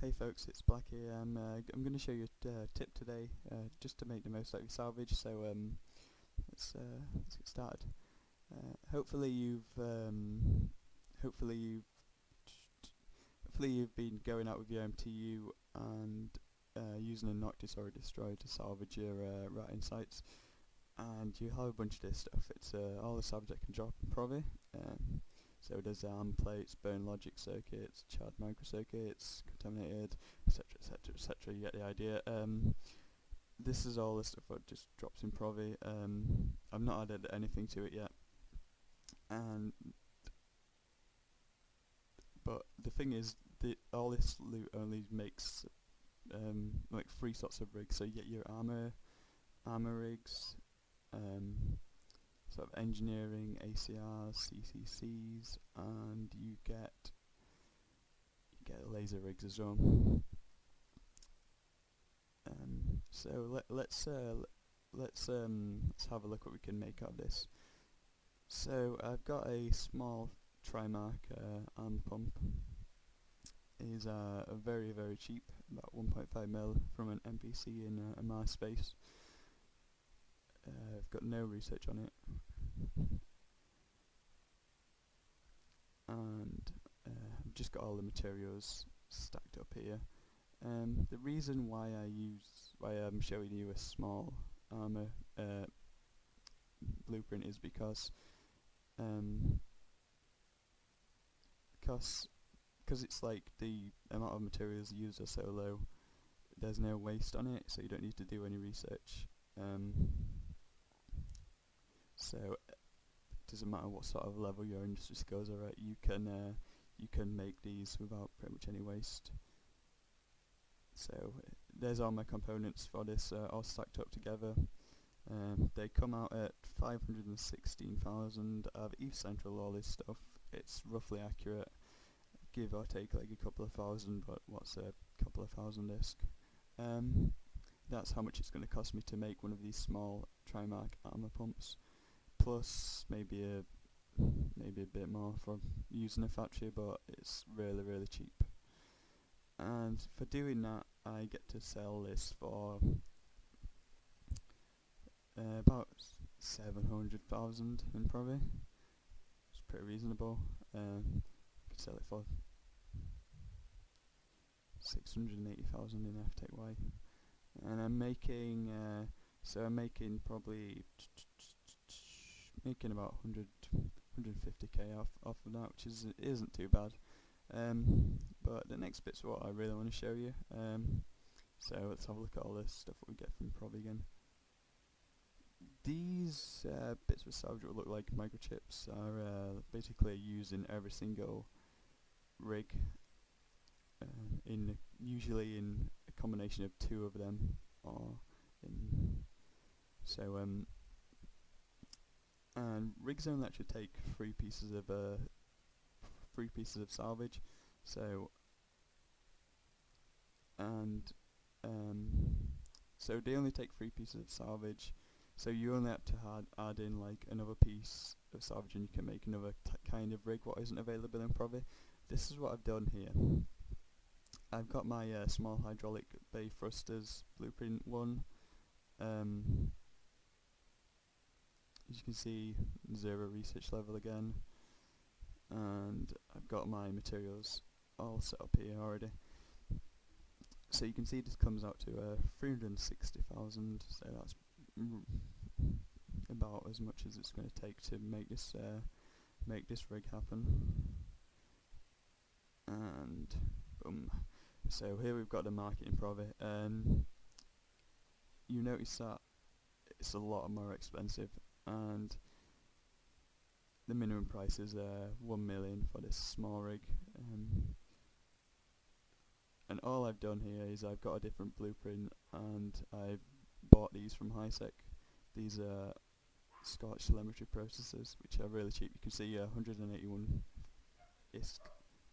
Hey folks, it's Black here. I'm going to show you a tip today, just to make the most out of your salvage. So let's get started. Hopefully you've been going out with your MTU and using a Noctis or a Destroyer to salvage your routing sites, and you have a bunch of this stuff. It's all the salvage I can drop in Provi. So there's ARM plates, burn logic circuits, charred microcircuits, contaminated, etc, etc, etc. You get the idea. This is all the stuff that just drops in Provi. I've not added anything to it yet, but the thing is, all this loot only makes like 3 sorts of rigs. So you get your armor rigs, sort of engineering, ACRs, CCCs, and you get laser rigs as well. So let's have a look what we can make out of this. So I've got a small Trimark arm pump. It is very cheap, about 1.5 mil from an NPC in MySpace. I've got no research on it, and I've just got all the materials stacked up here. The reason why I'm showing you a small armor blueprint is because it's like the amount of materials used are so low, there's no waste on it, so you don't need to do any research. So it doesn't matter what sort of level your industry skills are at, you can make these without pretty much any waste. So there's all my components for this, all stacked up together. They come out at 516,000. I've e-central all this stuff. It's roughly accurate, give or take like a couple of thousand, but what's a couple of thousand disk? That's how much it's going to cost me to make one of these small Trimark armor pumps, plus maybe a bit more for using a factory, but it's really cheap. And for doing that, I get to sell this for about 700,000 in Provi. It's pretty reasonable. I could sell it for 680,000 in FTY, and I'm making probably about 150k off of that, which isn't too bad. But the next bit's what I really want to show you. So let's have a look at all this stuff that we get from Provi again. These bits of salvage that look like microchips are basically used in every single rig, usually in a combination of 2 of them, and rigs only actually take 3 pieces of salvage. So so they only take 3 pieces of salvage. So you only have to add in like another piece of salvage, and you can make another kind of rig what isn't available in Provi. This is what I've done here. I've got my small hydraulic bay thrusters blueprint 1. As you can see, 0 research level again, and I've got my materials all set up here already. So you can see this comes out to 360,000, so that's about as much as it's going to take to make this rig happen. And boom. So here we've got the market in Provi. You notice that it's a lot more expensive, and the minimum price is 1 million for this small rig. And all I've done here is I've got a different blueprint, and I've bought these from HiSec. These are Scotch telemetry processors, which are really cheap. You can see 181 ISK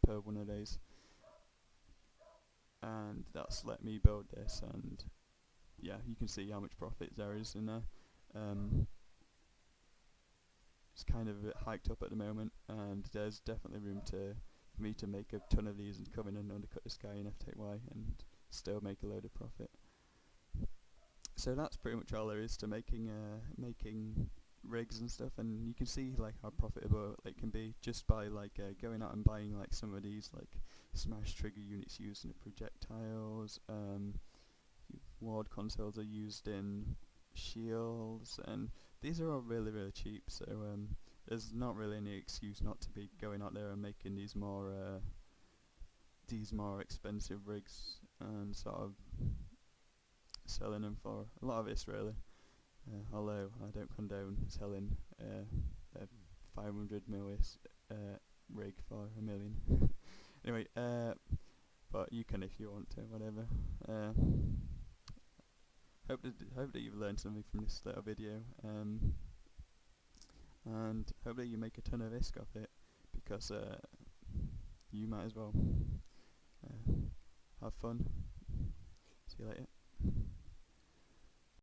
per one of these, and that's let me build this. And yeah, you can see how much profit there is in there. It's kind of a bit hiked up at the moment, and there's definitely room to for me to make a ton of these and come in and undercut this guy in FTY and still make a load of profit. So that's pretty much all there is to making rigs and stuff, and you can see like how profitable it can be just by like going out and buying like some of these like smash trigger units used in the projectiles. Ward consoles are used in shields, and these are all really cheap, so there's not really any excuse not to be going out there and making these more expensive rigs and sort of selling them for a lot of this really. Although I don't condone selling a 500 millis rig for $1 million. Anyway, but you can if you want to, whatever. Hope that you've learned something from this little video, and hope that you make a ton of ISK off it, because you might as well. Have fun. See you later.